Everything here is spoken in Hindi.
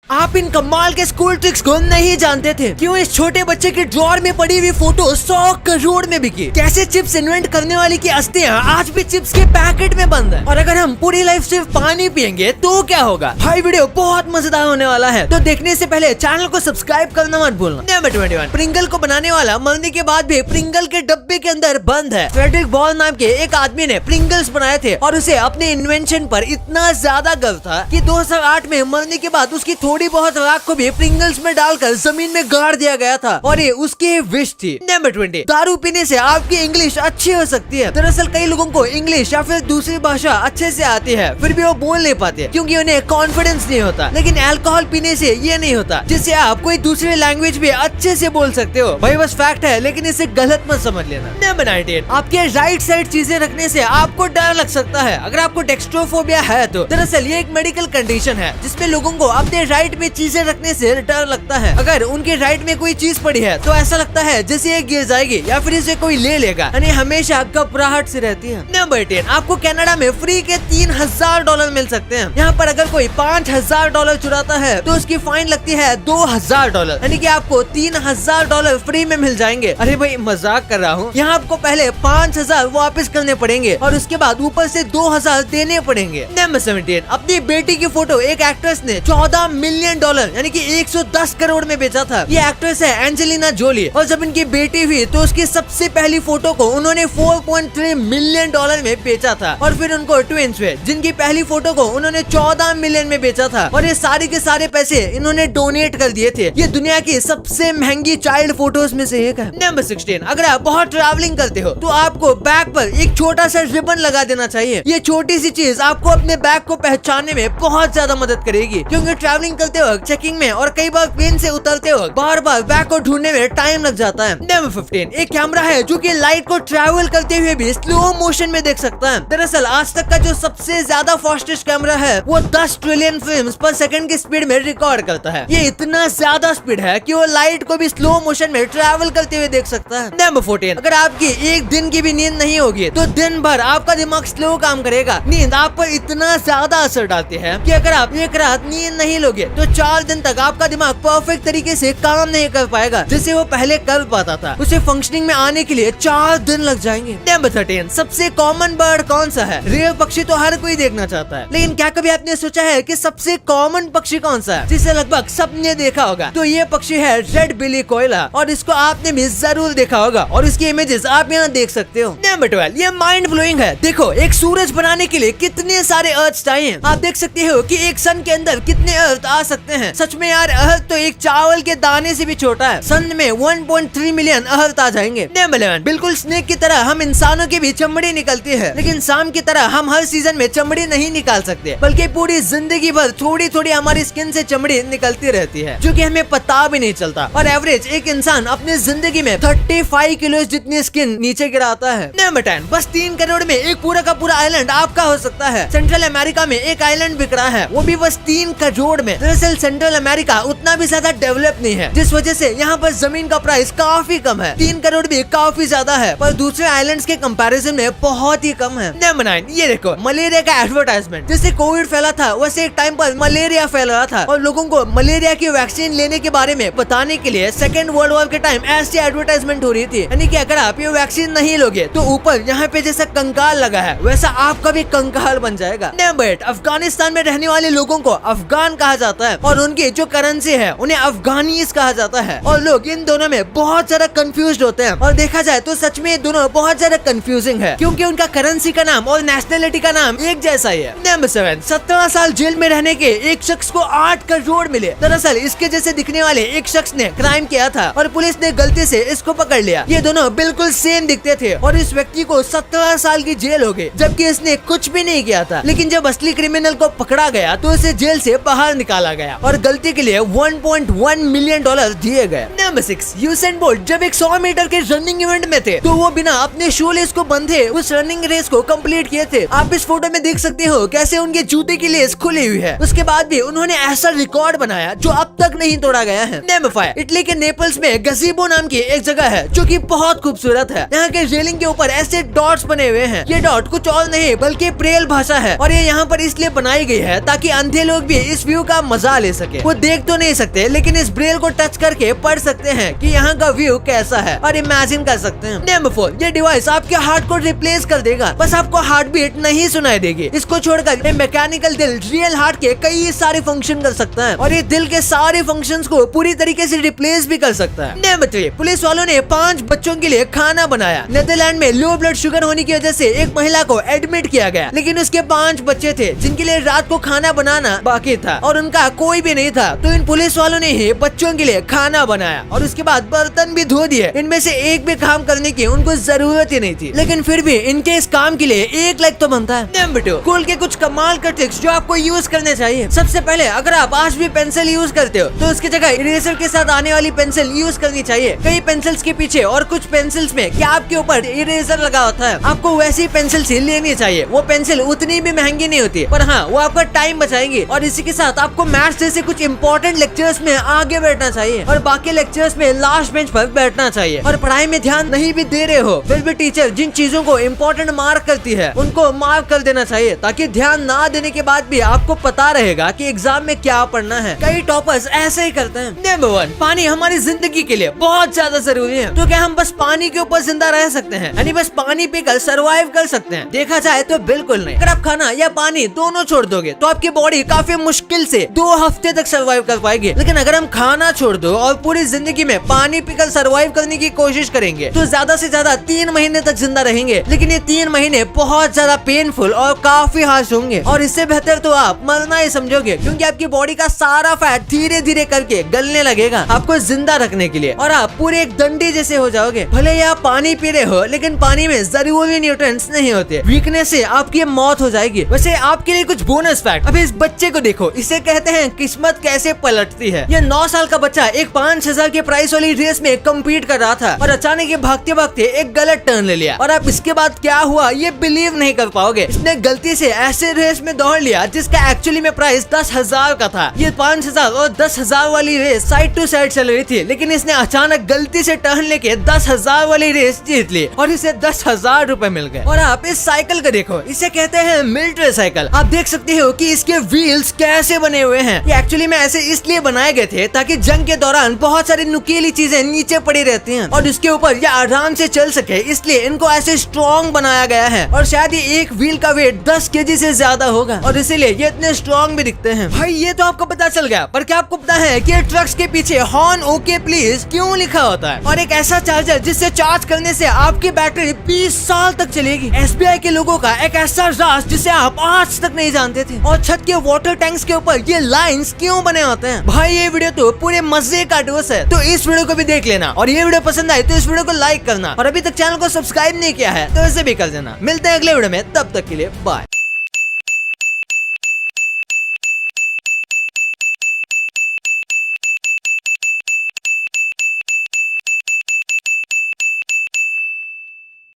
आप इन कमाल के स्कूल ट्रिक्स को नहीं जानते थे? क्यों इस छोटे बच्चे की ड्रॉर में पड़ी हुई फोटो 100 करोड़ में बिकी? कैसे चिप्स इन्वेंट करने वाली की अस्थियां आज भी चिप्स के पैकेट में बंद है? और अगर हम पूरी लाइफ सिर्फ पानी पियेंगे तो क्या होगा? भाई वीडियो बहुत मजेदार होने वाला है, तो देखने से पहले चैनल को सब्सक्राइब करना मत भूलना। नंबर 21, प्रिंगल को बनाने वाला मरने के बाद भी प्रिंगल के डब्बे के अंदर बंद है। फ्रेडरिक बॉल नाम के एक आदमी ने प्रिंगल्स बनाए थे और उसे अपने इन्वेंशन पर इतना ज्यादा गर्व था कि 2008 में मरने के बाद उसकी थोड़ी बहुत राख को भी प्रिंगल्स में डालकर जमीन में गाड़ दिया गया था और ये उसकी विश थी। नंबर 20, दारू पीने से आपकी इंग्लिश अच्छी हो सकती है। दरअसल कई लोगों को इंग्लिश या फिर दूसरी भाषा अच्छे से आती है, फिर भी वो बोल नहीं पाते क्योंकि उन्हें कॉन्फिडेंस नहीं होता। लेकिन अल्कोहल पीने से ये नहीं होता, जिससे आप कोई दूसरी लैंग्वेज भी अच्छे से बोल सकते हो। भाई बस फैक्ट है, लेकिन इसे गलत मत समझ लेना। नंबर 19, आपके राइट साइड चीजें रखने से आपको डर लग सकता है। अगर आपको डेक्स्ट्रोफोबिया है तो दरअसल ये एक मेडिकल कंडीशन है जिसमें लोगों को अपने राइट में चीजें रखने से डर लगता है। अगर उनके राइट में कोई चीज पड़ी है तो ऐसा लगता है जैसे ये गिर जाएगी या फिर इसे कोई ले लेगा, यानी हमेशा घबराहट से रहती है। नंबर 10, आपको कनाडा में फ्री के $3000 मिल सकते हैं। यहाँ पर अगर कोई $5000 चुराता है तो उसकी फाइन लगती है $2000, यानी कि आपको $3000 फ्री में मिल जाएंगे। अरे भाई मजाक कर रहा हूँ। यहाँ आपको पहले 5000 वापस करने पड़ेंगे और उसके बाद ऊपर से 2000 देने पड़ेंगे। नंबर 17, अपनी बेटी की फोटो एक एक्ट्रेस ने $14 मिलियन यानी कि 110 करोड़ में बेचा था। ये एक्ट्रेस है एंजेलिना जोली और जब इनकी बेटी हुई तो उसकी सबसे पहली फोटो को उन्होंने $4.3 मिलियन में बेचा था और फिर उनको ट्विंस हुए जिनकी पहली फोटो को उन्होंने 14 मिलियन में बेचा था और ये सारे के सारे पैसे इन्होंने डोनेट कर दिए थे। ये दुनिया की सबसे महंगी चाइल्ड फोटोज में से एक है। नंबर 16, अगर आप बहुत ट्रैवलिंग करते हो तो आपको बैग पर एक छोटा सा रिबन लगा देना चाहिए। ये छोटी सी चीज आपको अपने बैग को पहचानने में बहुत ज्यादा मदद करेगी, क्योंकि ट्रैवलिंग करते वक्त चेकिंग में और कई बार प्लेन से उतरते वक्त बार बार बैग को ढूंढने में टाइम लग जाता है। नंबर 15, एक कैमरा है जो कि लाइट को ट्रैवल करते हुए भी स्लो मोशन में देख सकता है। दरअसल आज तक का जो सबसे ज्यादा फास्टेस्ट कैमरा है वो 10 ट्रिलियन फिल्म्स पर सेकंड की स्पीड में रिकॉर्ड करता है। ये इतना ज्यादा स्पीड है कि वो लाइट को भी स्लो मोशन में ट्रैवल करते हुए देख सकता है। नंबर 14, अगर आपकी एक दिन की भी नींद नहीं होगी तो दिन भर आपका दिमाग स्लो काम करेगा। नींद आप पर इतना ज्यादा असर डालती है कि अगर आप एक रात नींद नहीं लोगे तो 4 दिन तक आपका दिमाग परफेक्ट तरीके से काम नहीं कर पाएगा जैसे वो पहले कर पाता था। उसे फंक्शनिंग में आने के लिए 4 दिन लग जाएंगे। नंबर 13, सबसे कॉमन बर्ड कौन सा है? रेल पक्षी तो हर कोई देखना चाहता है, लेकिन क्या कभी आपने सोचा है कि सबसे कॉमन पक्षी कौन सा है जिसे लगभग सबने देखा होगा? तो ये पक्षी है रेड बिली कोयला और इसको आपने भी जरूर देखा होगा और इसकी इमेजेस आप यहाँ देख सकते हो। नंबर 12, ये माइंड ब्लोइंग है। देखो एक सूरज बनाने के लिए कितने सारे अर्थ चाहिए। आप देख सकते हो कि एक सन के अंदर कितने अर्थ आ सकते हैं। सच में यार अर्थ तो एक चावल के दाने से भी छोटा है। सन में 1.3 मिलियन अर्थ आ जाएंगे। नंबर 11, बिल्कुल स्नेक की तरह हम इंसानों की भी चमड़ी निकलती है, लेकिन सांप की तरह हम हर सीजन में चमड़ी नहीं निकाल सकते, बल्कि पूरी जिंदगी भर थोड़ी थोड़ी हमारी स्किन से चमड़ी निकलती रहती है जो कि हमें पता भी नहीं चलता। और एवरेज एक इंसान अपनी जिंदगी में 35 किलो जितनी स्किन नीचे गिराता है। नंबर 10, बस 3 करोड़ में एक पूरा का पूरा आइलैंड आपका हो सकता है। सेंट्रल अमेरिका में एक आइलैंड बिक रहा है, वो भी बस 3 करोड़ में। दरअसल सेंट्रल अमेरिका उतना भी ज्यादा डेवलप नहीं है, जिस वजह से यहाँ पर जमीन का प्राइस काफी कम है। 3 करोड़ भी काफी ज्यादा है, पर दूसरे आइलैंड्स के कंपैरिजन में बहुत ही कम है। नंबर 9, ये देखो मलेरिया का एडवर्टाइजमेंट। जैसे कोविड फैला था वैसे एक टाइम पर मलेरिया फैल रहा था और लोगों को मलेरिया की वैक्सीन लेने के बारे में बताने के लिए सेकेंड वर्ल्ड वॉर के टाइम ऐसी एडवर्टाइजमेंट हो रही थी, यानी कि अगर आप ये वैक्सीन नहीं लोगे तो ऊपर यहाँ पे जैसा कंकाल लगा है वैसा आपका भी कंकाल बन जाएगा। नंबर 8, अफगानिस्तान में रहने वाले लोगों को अफगान कहा जाता है और उनकी जो करेंसी है उन्हें अफगानीज कहा जाता है और लोग इन दोनों में बहुत ज्यादा कंफ्यूज होते हैं। और देखा जाए तो सच में ये दोनों बहुत ज्यादा कंफ्यूजिंग है, क्योंकि उनका करेंसी का नाम और नेशनलिटी का नाम एक जैसा ही है। नंबर 7, 17 साल जेल में रहने के एक शख्स को 8 करोड़ मिले। दरअसल इसके जैसे दिखने वाले एक शख्स ने क्राइम किया था और पुलिस ने गलती से इसको पकड़ लिया। ये दोनों बिल्कुल सेम दिखते थे और इस व्यक्ति को 17 साल की जेल हो गई, जबकि इसने कुछ भी नहीं किया था। लेकिन जब असली क्रिमिनल को पकड़ा गया तो इसे जेल से बाहर निकाला गया और गलती के लिए $1.1 मिलियन दिए गए। नंबर 6, यूसेन बोल्ट जब एक 100 मीटर के रनिंग इवेंट में थे तो वो बिना अपने शू लेस को बंधे उस रनिंग रेस को कंप्लीट किए थे। आप इस फोटो में देख सकते हो कैसे उनके जूते की लेस खुली हुई है। उसके बाद भी उन्होंने ऐसा रिकॉर्ड बनाया जो अब तक नहीं तोड़ा गया है। नंबर 5, इटली के नेपल्स में गजीबो नाम की एक जगह है जो कि बहुत खूबसूरत है। यहाँ के रेलिंग के ऊपर ऐसे डॉट्स बने हुए हैं। ये डॉट कुछ और नहीं बल्कि ब्रेल भाषा है और ये यहाँ पर इसलिए बनाई गई है ताकि अंधे लोग भी इस व्यू का मजा ले सके। वो देख तो नहीं सकते लेकिन इस ब्रेल को टच करके पढ़ सकते हैं कि यहाँ का व्यू कैसा है और इमेजिन कर सकते हैं। नंबर 4, ये डिवाइस आपके हार्ट को रिप्लेस कर देगा, बस आपको हार्ट बीट नहीं सुनाई देगी। इसको छोड़कर ये मैकेनिकल दिल रियल हार्ट के कई सारे फंक्शन कर सकता है और ये दिल के सारे फंक्शंस को पूरी तरीके से रिप्लेस भी कर सकता है। नंबर 3, पुलिस वालों ने 5 बच्चों के लिए खाना बनाया। नेदरलैंड में लो ब्लड शुगर होने की वजह से एक महिला को एडमिट किया गया, लेकिन उसके 5 बच्चे थे जिनके लिए रात को खाना बनाना बाकी था और उनका कोई भी नहीं था। तो इन पुलिस वालों ने ही बच्चों के लिए खाना बनाया और उसके बाद बर्तन भी धो दिए। इनमें से एक भी काम करने की उनको जरूरत ही नहीं थी, लेकिन फिर भी इनके इस काम के लिए 1 लाइक तो बनता है। नंबर 2, स्कूल के कुछ कमाल का ट्रिक्स जो आपको यूज करने चाहिए। सबसे पहले अगर आप आज भी पेंसिल यूज करते हो तो उसकी जगह इरेजर के साथ आने वाली पेंसिल यूज करनी चाहिए। कई पेंसिल्स के पीछे और कुछ पेंसिल्स में कैप के ऊपर इरेजर लगा होता है। आपको वैसी पेंसिल ही लेनी चाहिए। वो पेंसिल उतनी भी महंगी नहीं होती, पर हाँ वो आपका टाइम बचाएंगी। और इसी के साथ आपको मैथ्स जैसे कुछ इंपॉर्टेंट लेक्चर्स में आगे बैठना चाहिए और बाकी लेक्चर्स में लास्ट बेंच पर बैठना चाहिए। और पढ़ाई में ध्यान नहीं भी दे रहे हो फिर भी टीचर जिन चीजों को इम्पोर्टेंट मार्क करती है उनको मार्क कर देना चाहिए, ताकि ध्यान ना देने के बाद भी आपको पता रहेगा कि एग्जाम में क्या पढ़ना है। कई टॉपर्स ऐसे ही करते हैं। नंबर 1, पानी हमारी जिंदगी के लिए बहुत ज्यादा जरूरी है। तो क्या हम बस पानी के ऊपर जिंदा रह सकते हैं, यानी बस पानी पीकर सरवाइव कर सकते हैं? देखा जाए तो बिल्कुल नहीं। अगर आप खाना या पानी दोनों छोड़ दोगे तो आपकी बॉडी काफी मुश्किल से 2 हफ्ते तक सरवाइव कर पाएगी। लेकिन अगर हम खाना छोड़ दो और पूरी जिंदगी में पानी पीकर सरवाइव करने की कोशिश करेंगे तो ज्यादा से ज्यादा 3 महीने तक जिंदा रहेंगे। लेकिन ये 3 महीने बहुत ज्यादा पेनफुल और काफी हार्श होंगे और इससे बेहतर तो आप मरना ही समझोगे, क्योंकि आपकी बॉडी का सारा फैट धीरे धीरे करके गलने लगेगा आपको जिंदा रखने के लिए और आप पूरे एक डंडी जैसे हो जाओगे। भले ही आप पानी पी रहे हो लेकिन पानी में जरूरी न्यूट्रिएंट्स नहीं होते, वीकनेस से आपकी मौत हो जाएगी। वैसे आपके लिए कुछ बोनस फैक्ट। अभी इस बच्चे को देखो, इसे कहते हैं किस्मत कैसे पलटती है। ये 9 साल का बच्चा एक 5000 के प्राइस वाली रेस में कम्पीट कर रहा था और अचानक ये भागते भागते एक गलत टर्न ले लिया और अब इसके बाद क्या हुआ ये बिलीव नहीं कर पाओगे। इसने गलती से ऐसे रेस में दौड़ लिया जिसका एक्चुअली में प्राइस 10,000 का था। ये 5,000 और 10,000 वाली रेस साइड टू साइड चल रही थी, लेकिन इसने अचानक गलती से टर्न लेके 10,000 वाली रेस जीत ली और इसे 10,000 रुपए मिल गए। और आप इस साइकिल को देखो, इसे कहते हैं मिलिट्री साइकिल। आप देख सकते हो कि इसके व्हील्स कैसे बने हुए हैं। ये एक्चुअली में ऐसे इसलिए बनाए गए थे ताकि जंग के दौरान बहुत सारी नुकीली चीजें नीचे पड़ी रहती हैं और इसके ऊपर ये आराम से चल सके, इसलिए इनको ऐसे स्ट्रॉन्ग बनाया गया है। और शायद ये एक व्हील का वेट 10 kg से ज्यादा होगा और इसीलिए ये इतने स्ट्रॉन्ग भी दिखते हैं। भाई ये तो आपको पता चल गया, पर क्या आपको पता है कि ट्रक्स के पीछे हॉर्न ओके प्लीज क्यों लिखा होता है? और एक ऐसा चार्जर जिससे चार्ज करने से आपकी बैटरी 20 साल तक चलेगी। SBI के लोगों का एक ऐसा राज जिसे आप आज तक नहीं जानते थे। और छत के वाटर टैंक्स के ऊपर ये लाइंस क्यों बने होते हैं? भाई ये वीडियो तो पूरे मजे का डोज है, तो इस वीडियो को भी देख लेना और ये वीडियो पसंद आए तो इस वीडियो को लाइक करना और अभी तक चैनल को सब्सक्राइब नहीं किया है तो इसे भी कर देना। मिलते हैं अगले वीडियो में, तब तक के लिए बाय।